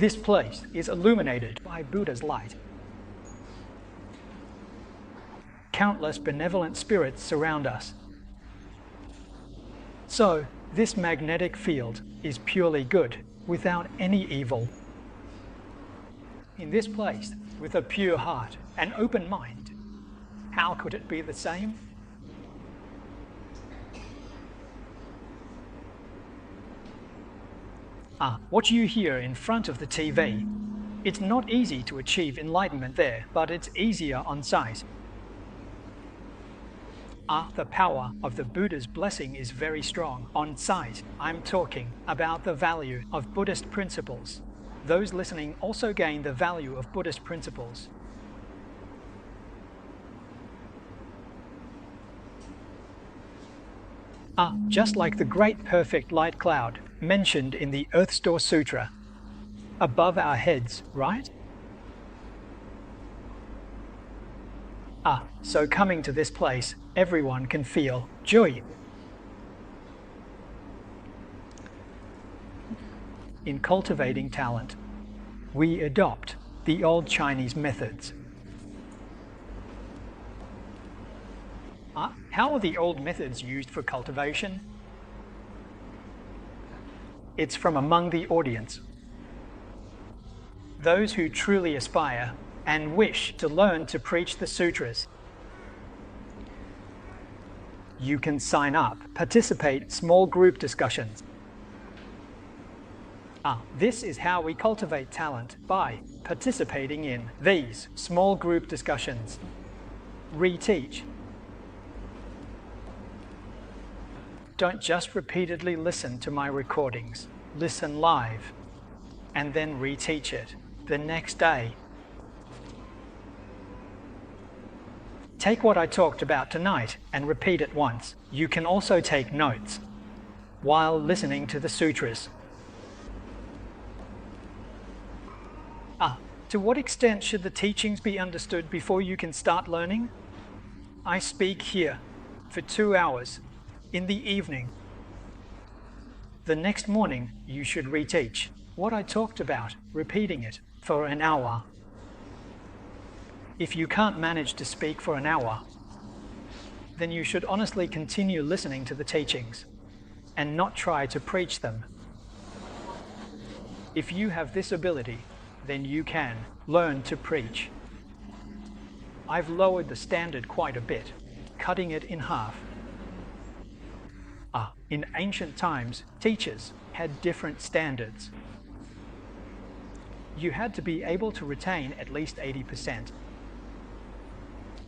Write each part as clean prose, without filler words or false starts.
This place is illuminated by Buddha's light. Countless benevolent spirits surround us. So, this magnetic field is purely good, without any evil. In this place, with a pure heart and open mind, how could it be the same? What you hear in front of the TV, it's not easy to achieve enlightenment there, but it's easier on site. The power of the Buddha's blessing is very strong. On site, I'm talking about the value of Buddhist principles. Those listening also gain the value of Buddhist principles. Just like the great perfect light cloud mentioned in the Earth Store Sutra, above our heads, right? So coming to this place, everyone can feel joy. In cultivating talent, we adopt the old Chinese methods. How are the old methods used for cultivation? It's from among the audience. Those who truly aspire and wish to learn to preach the sutras. You can sign up, participate in small group discussions. This is how we cultivate talent, by participating in these small group discussions. Reteach. Don't just repeatedly listen to my recordings. Listen live and then reteach it the next day. Take what I talked about tonight and repeat it once. You can also take notes while listening to the sutras. To what extent should the teachings be understood before you can start learning? I speak here for 2 hours in the evening. The next morning, you should reteach what I talked about, repeating it for an hour. If you can't manage to speak for an hour, then you should honestly continue listening to the teachings and not try to preach them. If you have this ability, then you can learn to preach. I've lowered the standard quite a bit, cutting it in half. In ancient times, teachers had different standards. You had to be able to retain at least 80%.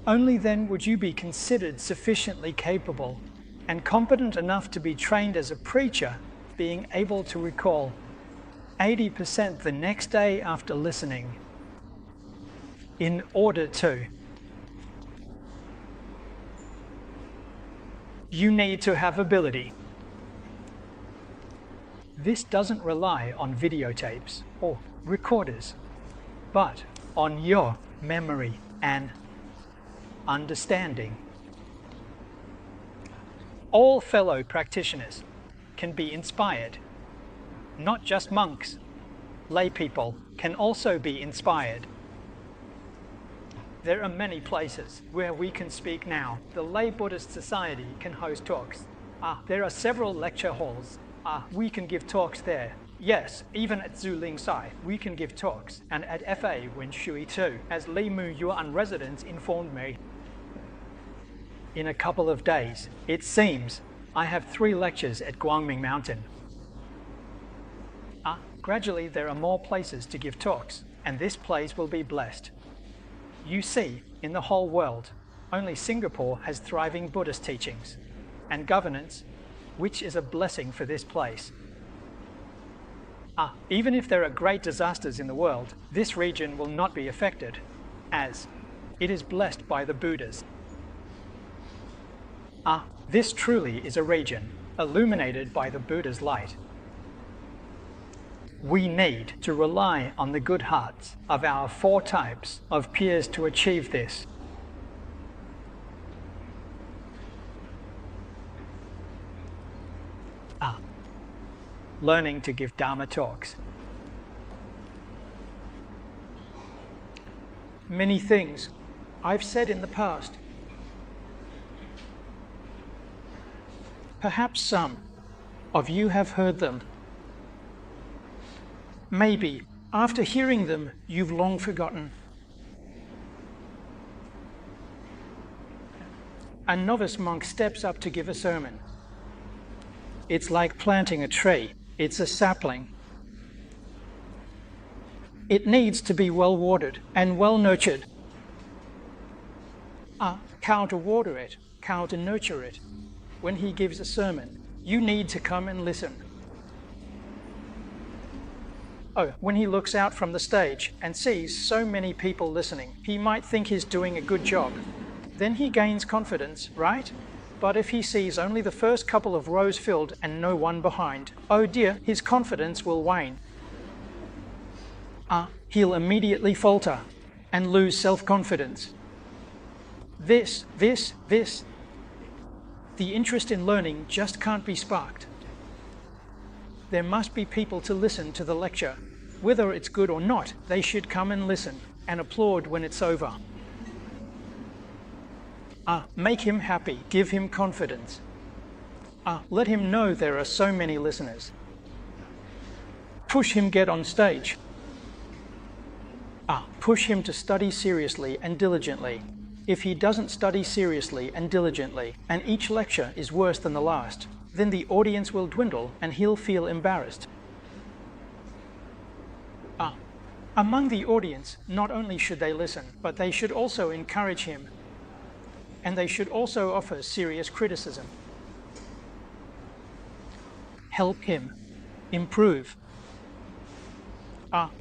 Only then would you be considered sufficiently capable and competent enough to be trained as a preacher, being able to recall 80% the next day after listening. In order to, you need to have ability. This doesn't rely on videotapes or recorders, but on your memory and understanding. All fellow practitioners can be inspired. Not just monks. Lay people can also be inspired. There are many places where we can speak now. The Lay Buddhist Society can host talks. There are several lecture halls. We can give talks there. Yes, even at Zuling Sai, we can give talks. And at FA Win Shui too, as Li Mu Yuan residents informed me. In a couple of days, it seems, I have 3 lectures at Guangming Mountain. Gradually there are more places to give talks, and this place will be blessed. You see, in the whole world, only Singapore has thriving Buddhist teachings and governance, which is a blessing for this place. Even if there are great disasters in the world, this region will not be affected, as it is blessed by the Buddhas. This truly is a region illuminated by the Buddha's light. We need to rely on the good hearts of our 4 types of peers to achieve this. Learning to give Dharma talks. Many things I've said in the past. Perhaps some of you have heard them. Maybe after hearing them, you've long forgotten. A novice monk steps up to give a sermon. It's like planting a tree. It's a sapling. It needs to be well watered and well nurtured. A cow to water it, cow to nurture it. When he gives a sermon, you need to come and listen. Oh, when he looks out from the stage and sees so many people listening, he might think he's doing a good job. Then he gains confidence, right? But if he sees only the first couple of rows filled and no one behind, oh dear, his confidence will wane. He'll immediately falter and lose self-confidence. The interest in learning just can't be sparked. There must be people to listen to the lecture. Whether it's good or not, they should come and listen and applaud when it's over. Make him happy, give him confidence. Let him know there are so many listeners. Push him get on stage. Push him to study seriously and diligently. If he doesn't study seriously and diligently, and each lecture is worse than the last, then the audience will dwindle and he'll feel embarrassed. Among the audience, not only should they listen, but they should also encourage him. And they should also offer serious criticism. Help him improve.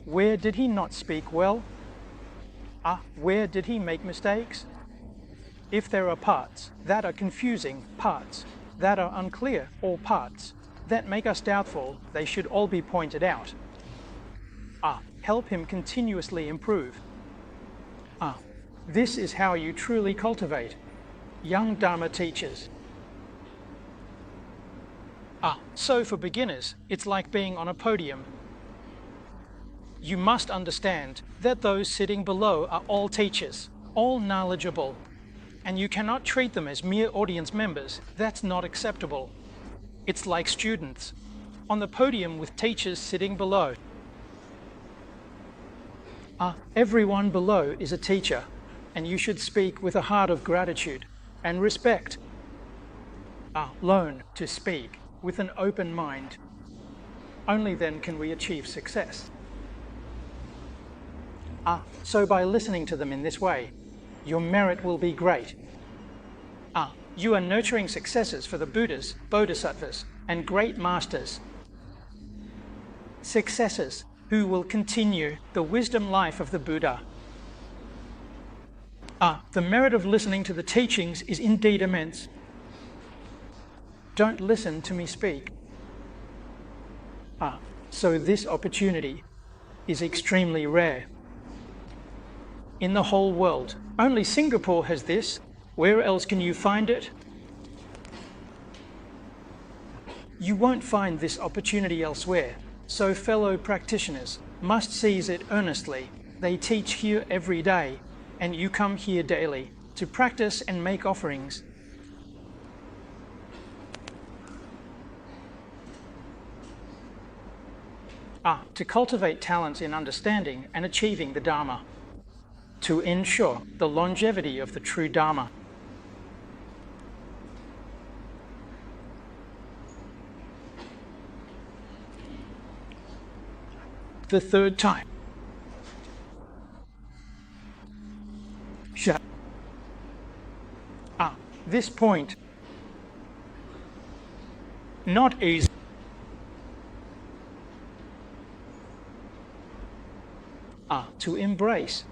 Where did he not speak well? Where did he make mistakes? If there are parts that are confusing, parts that are unclear, or parts that make us doubtful, they should all be pointed out. Help him continuously improve. This is how you truly cultivate young Dharma teachers. So for beginners, it's like being on a podium. You must understand that those sitting below are all teachers, all knowledgeable, and you cannot treat them as mere audience members. That's not acceptable. It's like students on the podium with teachers sitting below. Everyone below is a teacher, and you should speak with a heart of gratitude and respect. Learn to speak with an open mind. Only then can we achieve success. So by listening to them in this way, your merit will be great. You are nurturing successors for the Buddhas, Bodhisattvas, and great masters. Successors who will continue the wisdom life of the Buddha. The merit of listening to the teachings is indeed immense. Don't listen to me speak. So this opportunity is extremely rare. In the whole world, only Singapore has this. Where else can you find it? You won't find this opportunity elsewhere. So fellow practitioners must seize it earnestly. They teach here every day, and you come here daily to practice and make offerings. To cultivate talents in understanding and achieving the Dharma, to ensure the longevity of the true Dharma. The third time. Shut. This point, not easy. To embrace,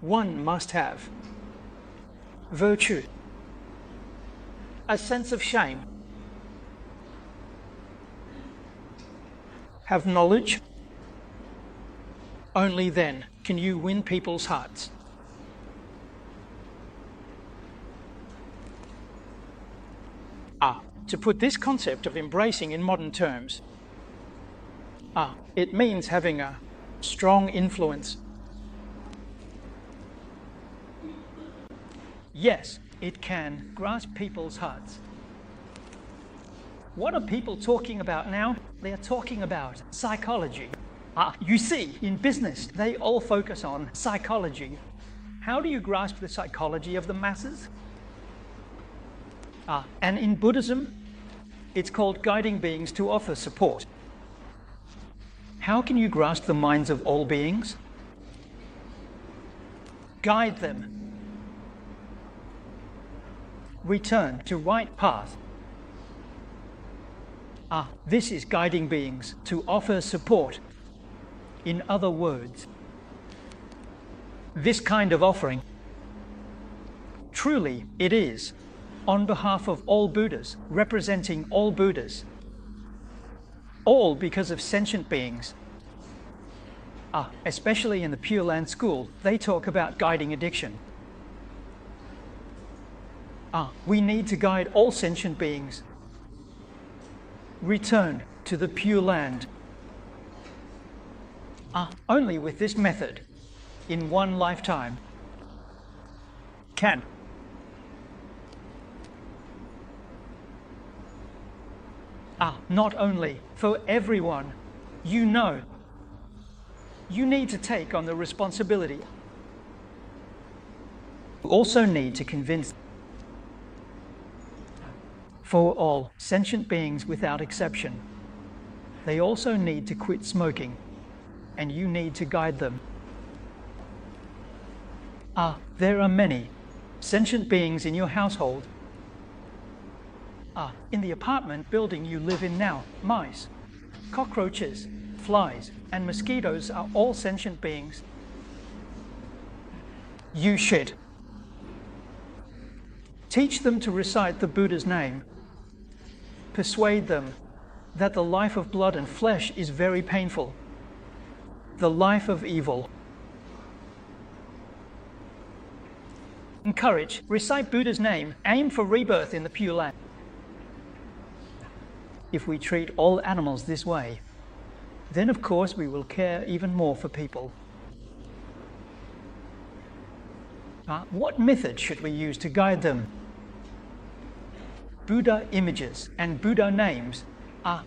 one must have virtue, a sense of shame, have knowledge. Only then can you win people's hearts. To put this concept of embracing in modern terms, it means having a strong influence. Yes, it can grasp people's hearts. What are people talking about now? They are talking about psychology. You see, in business, they all focus on psychology. How do you grasp the psychology of the masses? And in Buddhism, it's called guiding beings to offer support. How can you grasp the minds of all beings? Guide them. Return to right path. This is guiding beings to offer support. In other words, this kind of offering, truly it is on behalf of all Buddhas, representing all Buddhas, all because of sentient beings. Especially in the Pure Land School, they talk about guiding addiction. We need to guide all sentient beings. Return to the Pure Land. Only with this method, in one lifetime, can not only for everyone, you know, you need to take on the responsibility. You also need to convince for all sentient beings without exception. They also need to quit smoking, and you need to guide them. There are many sentient beings in your household. In the apartment building you live in now, mice, cockroaches, flies, and mosquitoes are all sentient beings. You should teach them to recite the Buddha's name. Persuade them that the life of blood and flesh is very painful. The life of evil. Encourage, recite Buddha's name, aim for rebirth in the Pure Land. If we treat all animals this way, then of course we will care even more for people. What method should we use to guide them? Buddha images and Buddha names.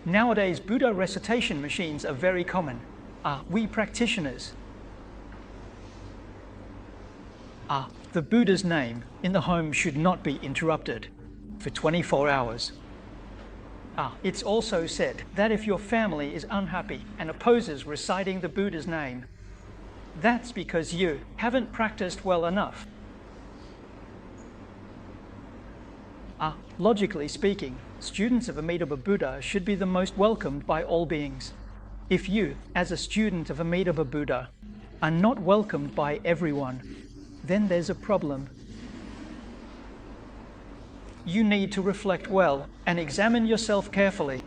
Nowadays, Buddha recitation machines are very common. We practitioners. The Buddha's name in the home should not be interrupted for 24 hours. It's also said that if your family is unhappy and opposes reciting the Buddha's name, that's because you haven't practiced well enough. Logically speaking, students of Amitabha Buddha should be the most welcomed by all beings. If you, as a student of Amitabha Buddha, are not welcomed by everyone, then there's a problem. You need to reflect well and examine yourself carefully.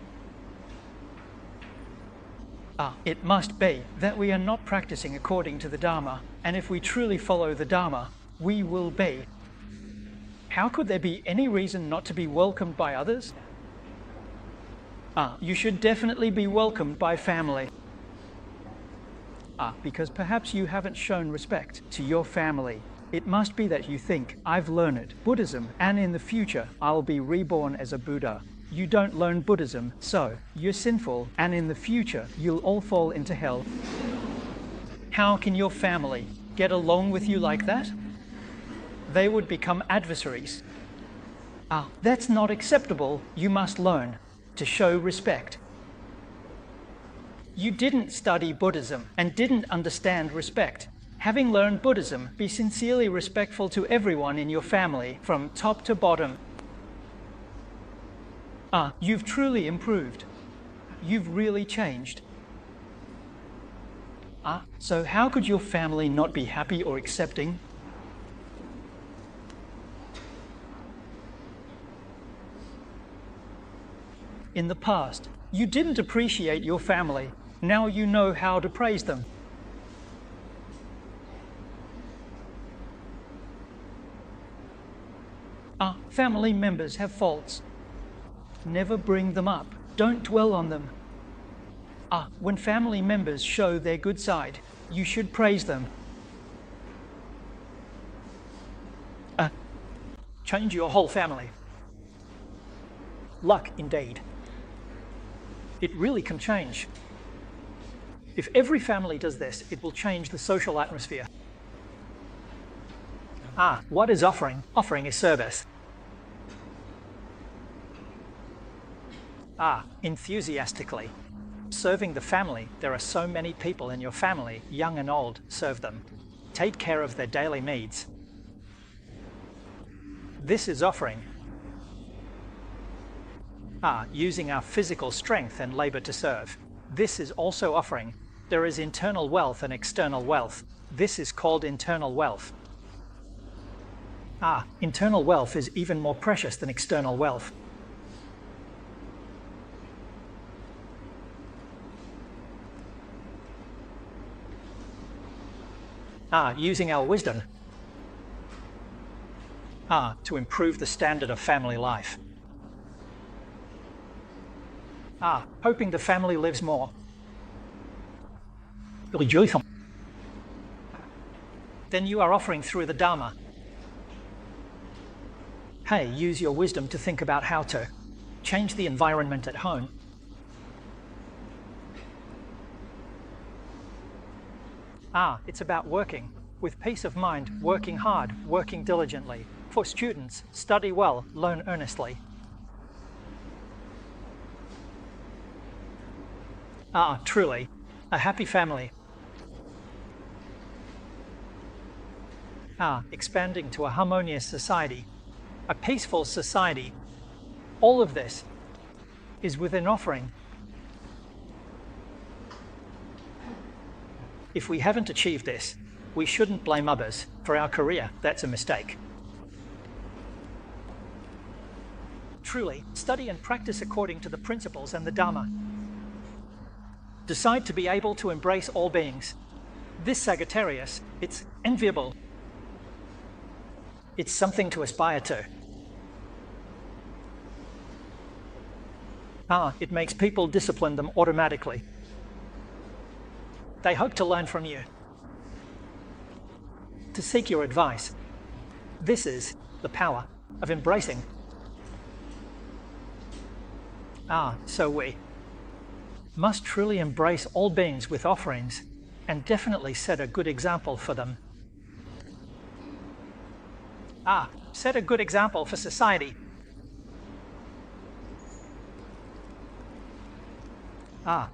It must be that we are not practicing according to the Dharma, and if we truly follow the Dharma, we will be. How could there be any reason not to be welcomed by others? You should definitely be welcomed by family. Because perhaps you haven't shown respect to your family. It must be that you think, I've learned Buddhism, and in the future I'll be reborn as a Buddha. You don't learn Buddhism, so you're sinful, and in the future you'll all fall into hell. How can your family get along with you like that? They would become adversaries. That's not acceptable. You must learn to show respect. You didn't study Buddhism and didn't understand respect. Having learned Buddhism, be sincerely respectful to everyone in your family, from top to bottom. You've truly improved. You've really changed. So how could your family not be happy or accepting? In the past, you didn't appreciate your family. Now you know how to praise them. Family members have faults. Never bring them up. Don't dwell on them. When family members show their good side, you should praise them. change your whole family. Luck, indeed. It really can change. If every family does this, it will change the social atmosphere. What is offering? Offering is service. Enthusiastically. Serving the family. There are so many people in your family, young and old, serve them. Take care of their daily needs. This is offering. Using our physical strength and labor to serve. This is also offering. There is internal wealth and external wealth. This is called internal wealth. Internal wealth is even more precious than external wealth. Using our wisdom to improve the standard of family life. Hoping the family lives more. Then you are offering through the Dharma. Hey, use your wisdom to think about how to change the environment at home. It's about working with peace of mind, working hard, working diligently. For students, study well, learn earnestly. Truly, a happy family. Expanding to a harmonious society, a peaceful society. All of this is within offering. If we haven't achieved this, we shouldn't blame others. For our career, that's a mistake. Truly, study and practice according to the principles and the Dharma. Decide to be able to embrace all beings. This Sagittarius, it's enviable. It's something to aspire to. It makes people discipline them automatically. They hope to learn from you, to seek your advice. This is the power of embracing. So we must truly embrace all beings with offerings and definitely set a good example for them. Set a good example for society.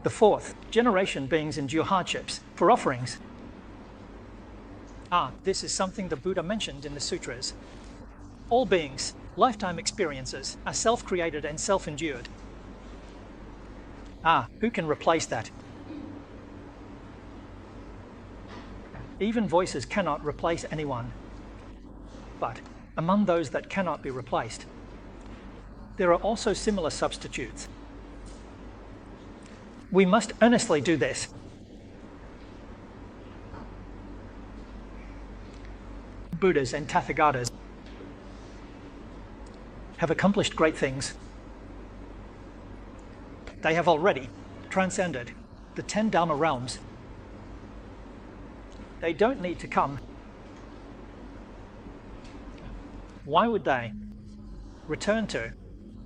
The fourth generation beings endure hardships for offerings. This is something the Buddha mentioned in the sutras. All beings, lifetime experiences, are self-created and self-endured. Who can replace that? Even voices cannot replace anyone. But among those that cannot be replaced, there are also similar substitutes. We must earnestly do this. Buddhas and Tathagatas have accomplished great things. They have already transcended the 10 Dharma realms. They don't need to come. Why would they return to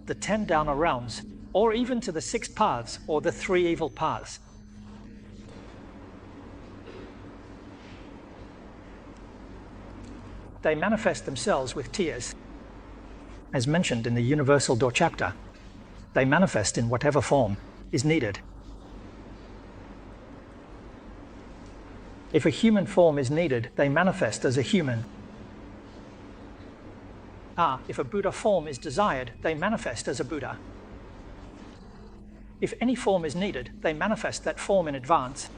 the 10 Dharma realms, or even to the 6 paths or the 3 evil paths? They manifest themselves with tears. As mentioned in the Universal Door chapter, they manifest in whatever form is needed. If a human form is needed, they manifest as a human. If a Buddha form is desired, they manifest as a Buddha. If any form is needed, they manifest that form in advance.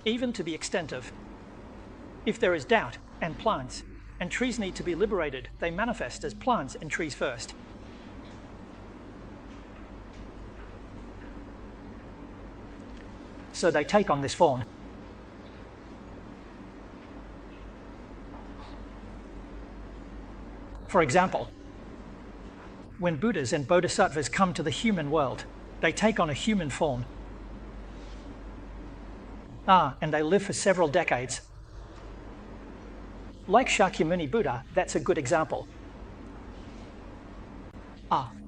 Even to the extent of, if there is doubt and plants, and trees need to be liberated, they manifest as plants and trees first. So they take on this form. For example, when Buddhas and Bodhisattvas come to the human world, they take on a human form. And they live for several decades. Like Shakyamuni Buddha, that's a good example.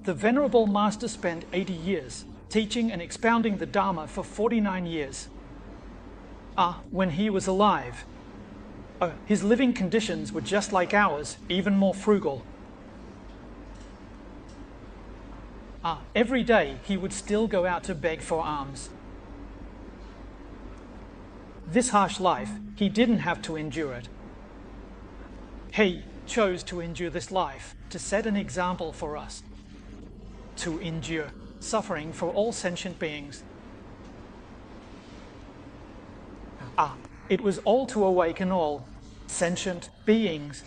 The Venerable Master spent 80 years teaching and expounding the Dharma for 49 years. When he was alive, his living conditions were just like ours, even more frugal. Every day he would still go out to beg for alms. This harsh life, he didn't have to endure it. He chose to endure this life to set an example for us, to endure suffering for all sentient beings. It was all to awaken all sentient beings.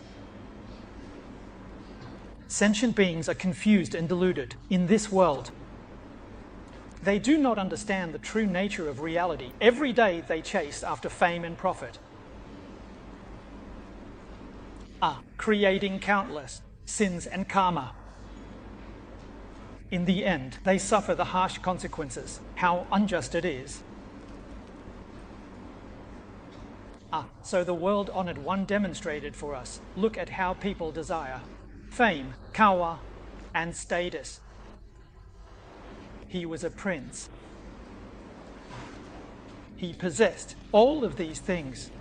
Sentient beings are confused and deluded in this world. They do not understand the true nature of reality. Every day they chase after fame and profit, creating countless sins and karma. In the end, they suffer the harsh consequences. How unjust it is. So the world-honored one demonstrated for us. Look at how people desire fame, kawa, and status. He was a prince. He possessed all of these things.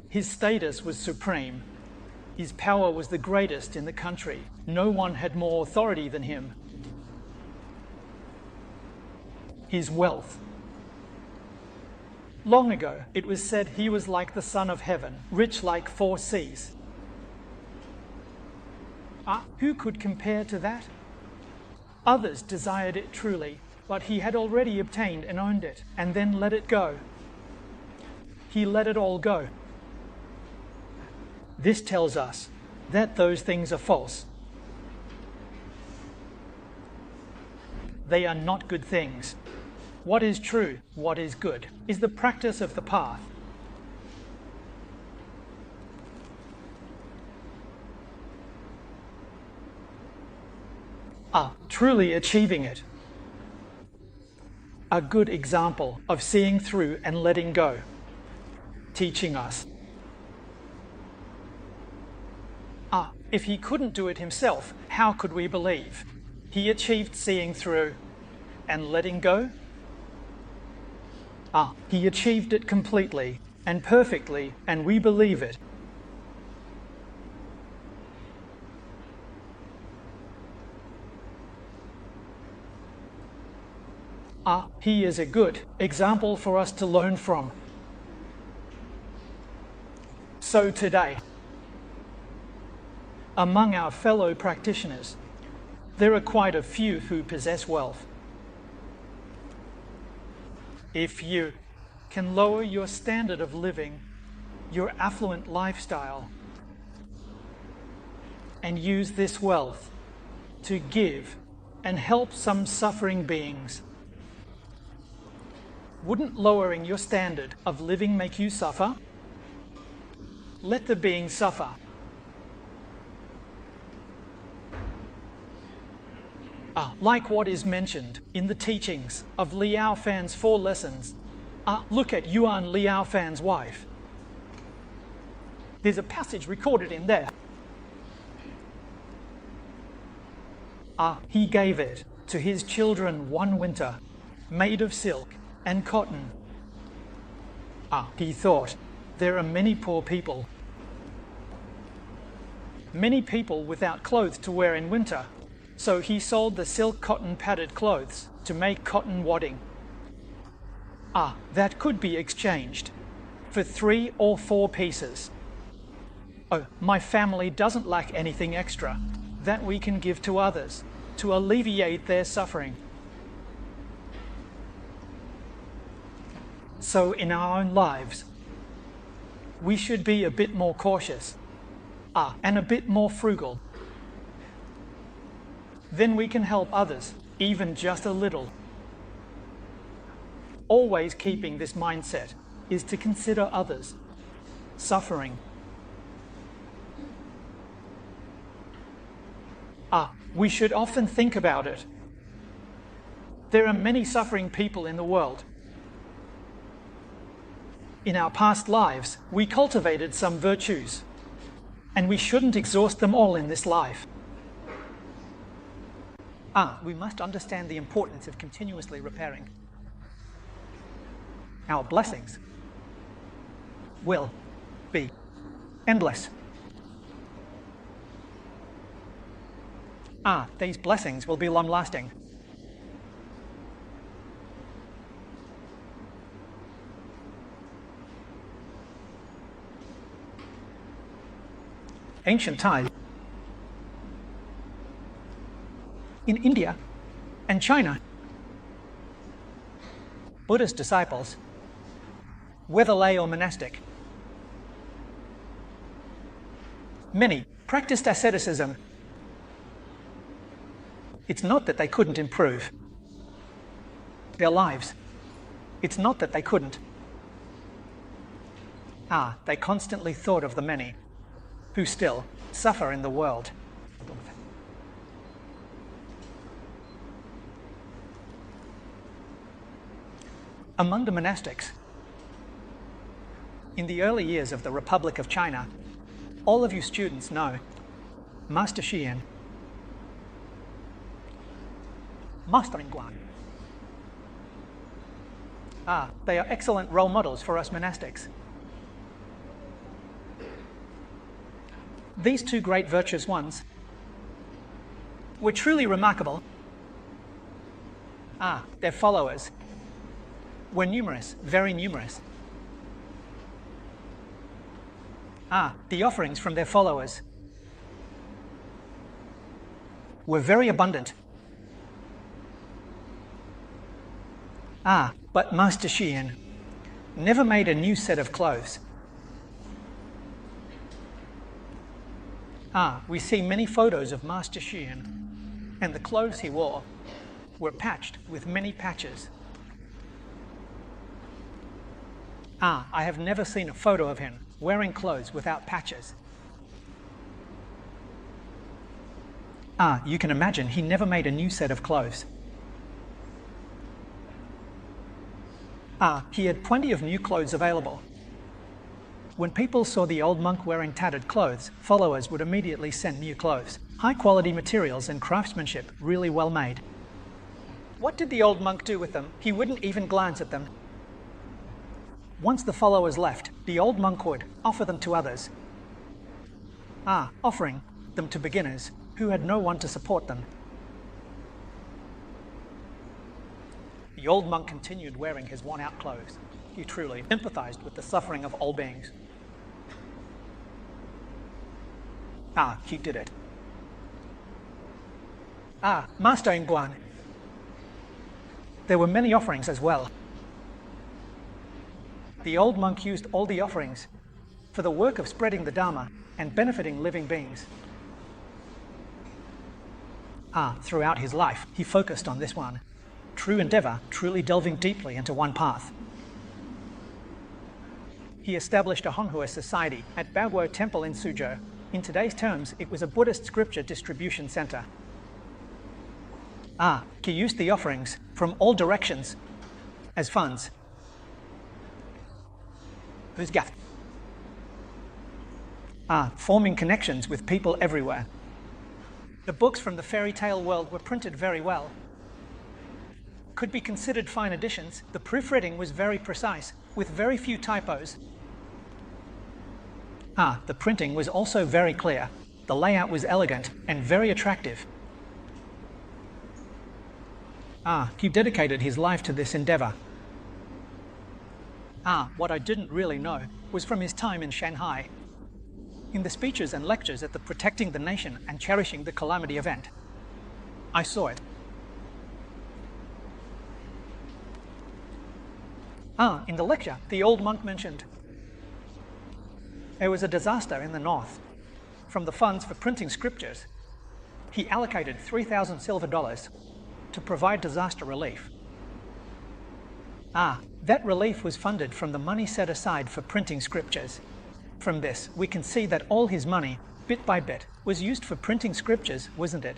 His status was supreme. His power was the greatest in the country. No one had more authority than him. His wealth. Long ago, it was said he was like the son of heaven, rich like 4 seas. Who could compare to that? Others desired it truly, but he had already obtained and owned it, and then let it go. He let it all go. This tells us that those things are false. They are not good things. What is true, what is good, is the practice of the path. Truly achieving it. A good example of seeing through and letting go, teaching us. If he couldn't do it himself, how could we believe? He achieved seeing through and letting go. He achieved it completely and perfectly, and we believe it. He is a good example for us to learn from. So today, among our fellow practitioners, there are quite a few who possess wealth. If you can lower your standard of living, your affluent lifestyle, and use this wealth to give and help some suffering beings, wouldn't lowering your standard of living make you suffer? Let the beings suffer. Like what is mentioned in the teachings of Liao Fan's 4 lessons. Look at Yuan Liao Fan's wife. There's a passage recorded in there. He gave it to his children one winter, made of silk and cotton. He thought, there are many poor people. Many people without clothes to wear in winter. So he sold the silk cotton padded clothes to make cotton wadding. That could be exchanged for 3 or 4 pieces. My family doesn't lack anything extra that we can give to others to alleviate their suffering. So in our own lives, we should be a bit more cautious, and a bit more frugal. Then we can help others, even just a little. Always keeping this mindset is to consider others suffering. We should often think about it. There are many suffering people in the world. In our past lives, we cultivated some virtues, and we shouldn't exhaust them all in this life. We must understand the importance of continuously repairing. Our blessings will be endless. These blessings will be long-lasting. Ancient times in India and China, Buddha's disciples, whether lay or monastic, many practiced asceticism. It's not that they couldn't improve their lives. It's not that they couldn't. They constantly thought of the many who still suffer in the world. Among the monastics, in the early years of the Republic of China, all of you students know Master Xian, Master Guan. They are excellent role models for us monastics. These two great virtuous ones were truly remarkable. Their followers were numerous, very numerous. The offerings from their followers were very abundant. But Master Xian never made a new set of clothes. We see many photos of Master Xian, and the clothes he wore were patched with many patches. I have never seen a photo of him wearing clothes without patches. You can imagine he never made a new set of clothes. He had plenty of new clothes available. When people saw the old monk wearing tattered clothes, followers would immediately send new clothes. High-quality materials and craftsmanship, really well made. What did the old monk do with them? He wouldn't even glance at them. Once the followers left, the old monk would offer them to others. Offering them to beginners who had no one to support them. The old monk continued wearing his worn-out clothes. He truly sympathized with the suffering of all beings. He did it. Master Guan. There were many offerings as well. The old monk used all the offerings for the work of spreading the Dharma and benefiting living beings. Throughout his life, he focused on this one. True endeavor, truly delving deeply into one path. He established a Honghua society at Baoguo Temple in Suzhou. In today's terms, it was a Buddhist scripture distribution center. He used the offerings from all directions as funds. Who's gaff? Forming connections with people everywhere. The books from the fairy tale world were printed very well. Could be considered fine editions. The proofreading was very precise, with very few typos. The printing was also very clear. The layout was elegant and very attractive. He dedicated his life to this endeavor. What I didn't really know was from his time in Shanghai. In the speeches and lectures at the Protecting the Nation and Cherishing the Calamity event, I saw it. In the lecture, the old monk mentioned there was a disaster in the north. From the funds for printing scriptures, he allocated 3,000 silver dollars to provide disaster relief. That relief was funded from the money set aside for printing scriptures. From this, we can see that all his money, bit by bit, was used for printing scriptures, wasn't it?